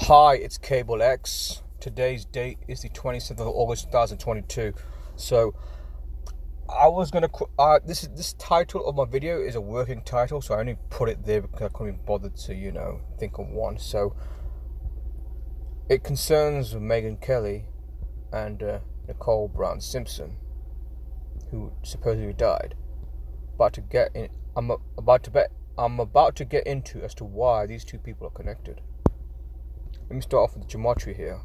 Hi, it's Cable X. Today's date is the 27th of August 2022. So I was gonna this title of my video is a working title, so I only put it there because I couldn't be bothered to think of one. So it concerns Megyn Kelly and Nicole Brown Simpson, who supposedly died. I'm about to get into as to why these two people are connected. Let me start off with the geometry here,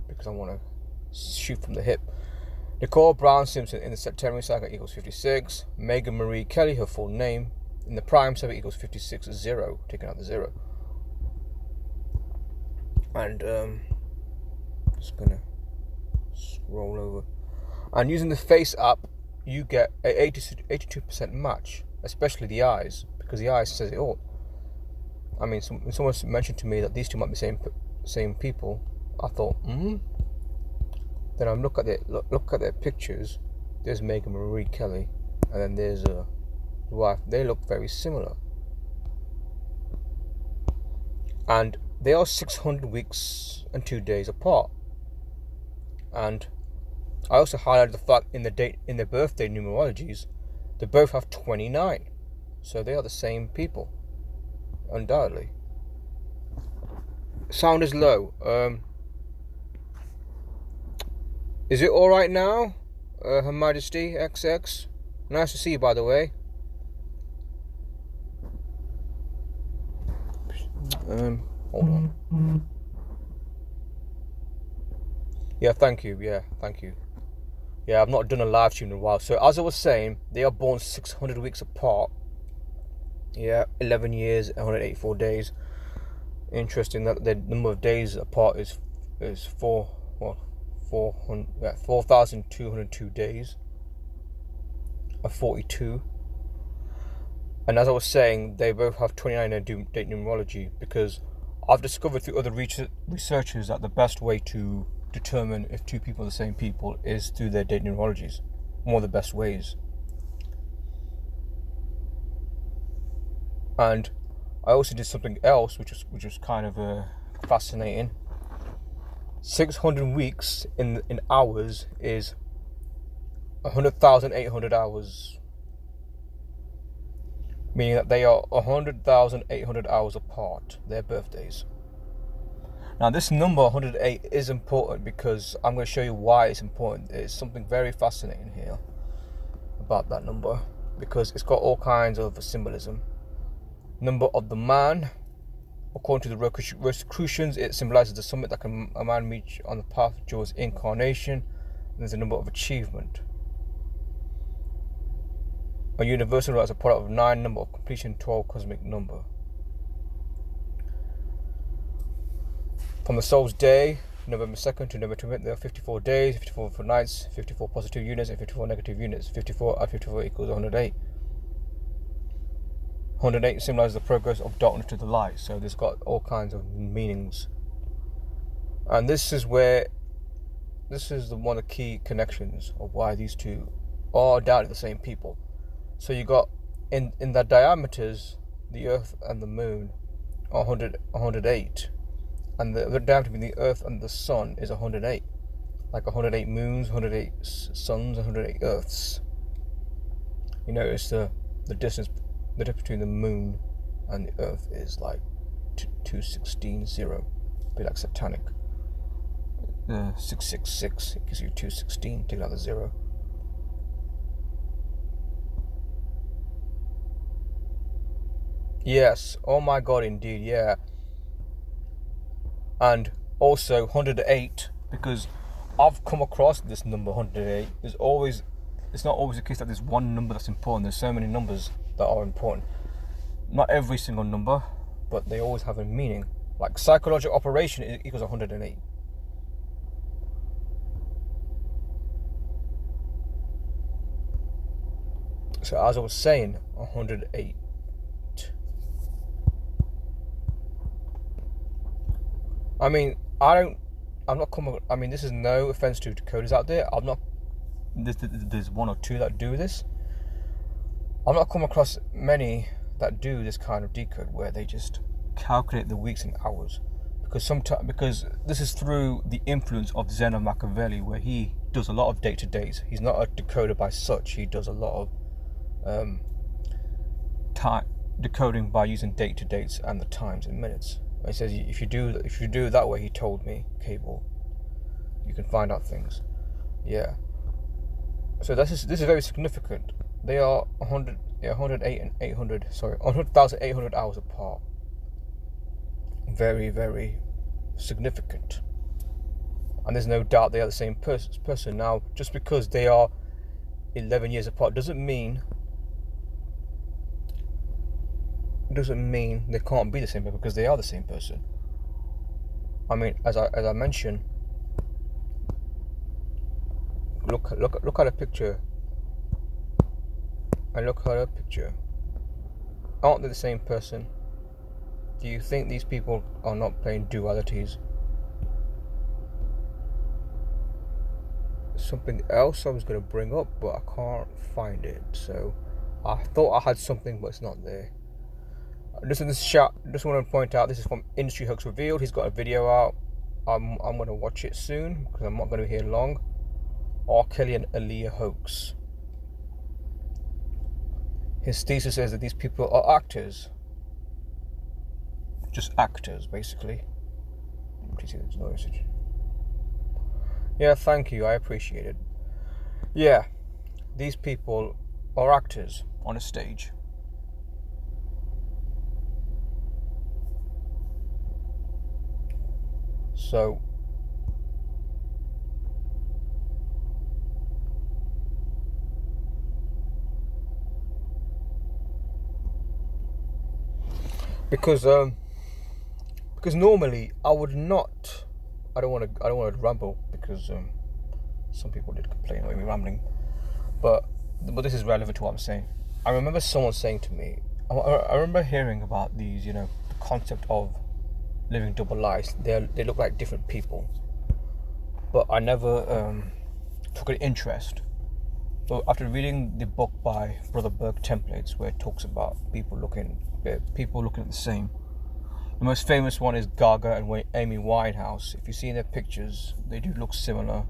because I want to shoot from the hip. Nicole Brown Simpson in the September saga equals 56. Megyn Marie Kelly, her full name, in the prime saga equals 56, 0, taking out the 0. And just gonna scroll over. And using the face app, you get a 82% match, especially the eyes, because the eyes says it all. I mean, someone mentioned to me that these two might be same people. I thought, Then I look at their pictures. There's Megyn Marie Kelly, and then there's the wife. They look very similar, and they are 600 weeks and 2 days apart. And I also highlighted the fact in their birthday numerologies, they both have 29, so they are the same people, undoubtedly. Sound is low. Is it all right now, Her Majesty XX? Nice to see you, by the way. Hold on. Yeah, thank you. Yeah, I've not done a live stream in a while. So as I was saying, they are born 600 weeks apart. Yeah, 11 years, 184 days. Interesting that the number of days apart is 4,202 days of 42. And as I was saying, they both have 29 in their date numerology, because I've discovered through other researchers that the best way to determine if two people are the same people is through their date numerologies. One of the best ways. And I also did something else which was kind of fascinating. 600 weeks in hours is 100,800 hours, meaning that they are 100,800 hours apart, their birthdays. Now this number 108 is important, because I'm going to show you why it's important. There's something very fascinating here about that number, because it's got all kinds of symbolism. Number of the man, according to the Rosicrucians, it symbolizes the summit that a man reach on the path towards incarnation. And there's a number of achievement. A universal as a product of 9, number of completion, 12, cosmic number. From the soul's day, November 2nd to November 20th, there are 54 days, 54 for nights, 54 positive units, and 54 negative units. 54 at 54 equals 108. 108 symbolizes the progress of darkness to the light. So there's got all kinds of meanings. And this is one of the key connections of why these two are doubtlessly the same people. So you got in their diameters, the Earth and the Moon are 108, and the diameter between the Earth and the Sun is 108, like 108 moons, 108 suns, 108 Earths. You notice the distance. The difference between the Moon and the Earth is like 216, 0. Be like satanic. 666, it gives you 216, take out the 0. Yes, oh my God, indeed, yeah. And also 108, because I've come across this number 108. It's not always the case that there's one number that's important. There's so many numbers that are important. Not every single number, but they always have a meaning. Like psychological operation equals 108. So as I was saying, 108. I mean, this is no offense to decoders out there. There's one or two that do this. I've not come across many that do this kind of decode, where they just calculate the weeks and hours. because this is through the influence of Zeno Machiavelli, where he does a lot of date to dates. He's not a decoder by such. He does a lot of decoding by using date to dates and the times and minutes. And he says if you do it that way, he told me, Cable, you can find out things. Yeah. So this is very significant. They are 100,800 hours apart. Very, very significant. And there's no doubt they are the same person. Now, just because they are 11 years apart doesn't mean they can't be the same person, because they are the same person. I mean, as I mentioned, look at a picture, and look at a picture. Aren't they the same person? Do you think these people are not playing dualities? Something else I was going to bring up, but I can't find it. So I thought I had something, but it's not there. Just in this shot, just want to point out, this is from Industry Hoax Revealed. He's got a video out. I'm going to watch it soon, because I'm not going to be here long. R. Kelly and Aaliyah hoax. His thesis says that these people are actors. Just actors, basically. There's no message. Yeah, thank you. I appreciate it. Yeah, these people are actors on a stage. So, because normally I would not. I don't want to ramble, because some people did complain about me rambling, but this is relevant to what I'm saying. I remember someone saying to me, I remember hearing about these, the concept of living double lives. They look like different people, but I never took an interest. But after reading the book by Brother Berg, Templates, where it talks about people looking at the same. The most famous one is Gaga and Amy Winehouse. If you see their pictures, they do look similar.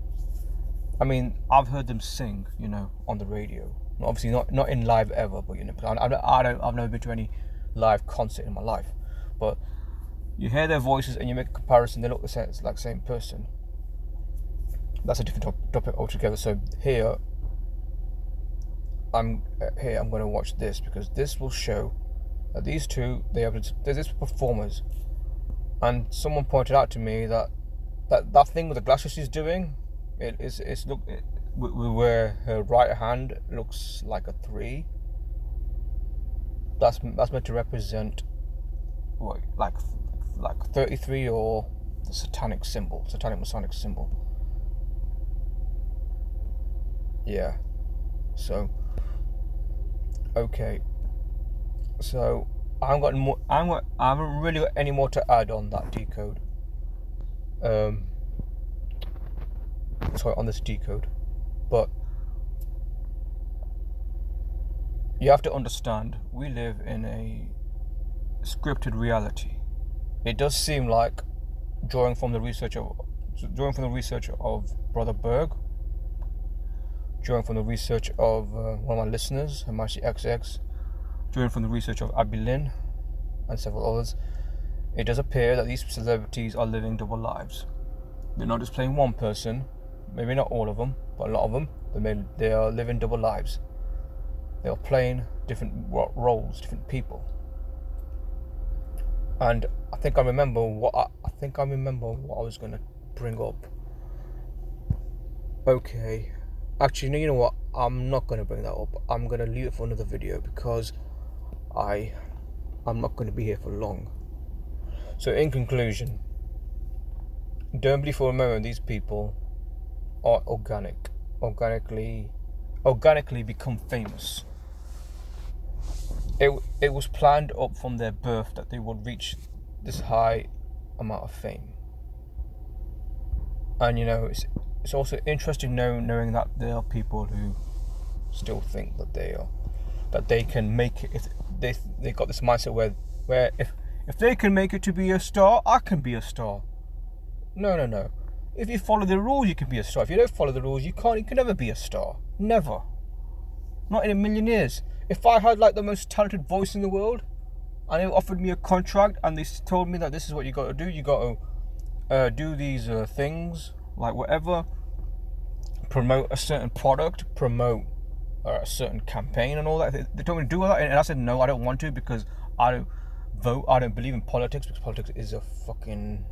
I mean, I've heard them sing, on the radio. Obviously, not in live ever, but I've never been to any live concert in my life. But you hear their voices and you make a comparison. They look the same. It's like the same person. That's a different topic altogether. So here, I'm going to watch this, because this will show that these two, they're just performers. And someone pointed out to me that thing with the glasses she's doing, where her right hand looks like a 3. That's meant to represent what, like 33, or the satanic Masonic symbol. Yeah. So, okay. So I haven't really got any more to add on that decode. On this decode, but you have to understand, we live in a scripted reality. It does seem like, drawing from the research of Brother Berg, drawing from the research of one of my listeners, Hermashi XX, drawing from the research of Abby Lynn and several others, it does appear that these celebrities are living double lives. They're not just playing one person, maybe not all of them, but a lot of them. They are living double lives. They are playing different roles, different people. And I think I remember what I was going to bring up. Okay, actually, you know what? I'm not going to bring that up. I'm going to leave it for another video, because I'm not going to be here for long. So in conclusion, don't believe for a moment these people are organically become famous. It was planned up from their birth that they would reach this high amount of fame. And it's also interesting knowing that there are people who still think that they can make it. If they got this mindset where If they can make it to be a star, I can be a star. No. If you follow the rules, you can be a star. If you don't follow the rules, you can't. You can never be a star. Never. Not in a million years. If I had like the most talented voice in the world, and they offered me a contract, and they told me that this is what you got to do. You got to do these things, like whatever. Promote a certain product, promote a certain campaign and all that. They told me to do all that, and I said no, I don't want to, because I don't vote. I don't believe in politics, because politics is a fucking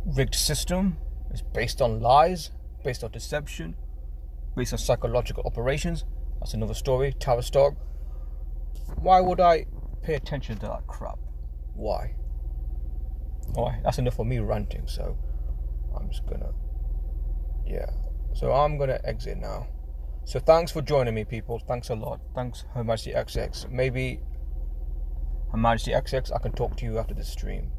rigged system. It's based on lies, based on deception, based on psychological operations. That's another story. Tavistock. Why would I pay attention to that crap? Why? That's enough for me ranting. So I'm just gonna, So I'm gonna exit now. So thanks for joining me, people. Thanks a lot. Thanks, Her Majesty XX. Maybe Her Majesty XX, I can talk to you after the stream.